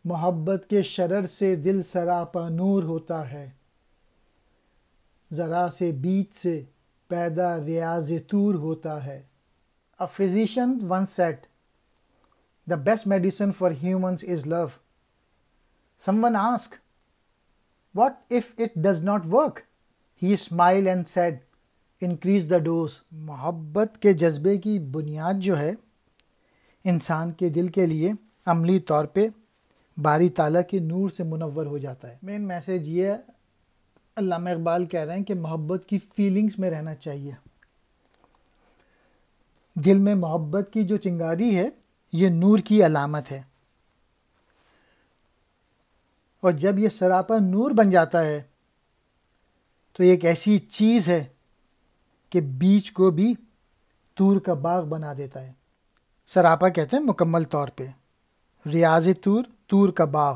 محبت کے شرر سے دل سراپا نور ہوتا ہے، ذرا سے بیچ سے پیدا ریاض طور ہوتا ہے۔ A physician once said, "The best medicine for humans is love." Someone asked, "What if it does not work?" He smiled and said, "Increase the dose." محبت کے جذبے کی بنیاد جو ہے انسان کے دل کے لیے عملی طور پہ باری تعالیٰ کے نور سے منور ہو جاتا ہے۔ مین میسیج یہ ہے، علامہ اقبال کہہ رہے ہیں کہ محبت کی فیلنگز میں رہنا چاہیے۔ دل میں محبت کی جو چنگاری ہے یہ نور کی علامت ہے، اور جب یہ سراپا نور بن جاتا ہے تو یہ ایک ایسی چیز ہے کہ بیچ کو بھی طور کا باغ بنا دیتا ہے۔ سراپا کہتے ہیں مکمل طور پہ، ریاض طور، طور کا باغ۔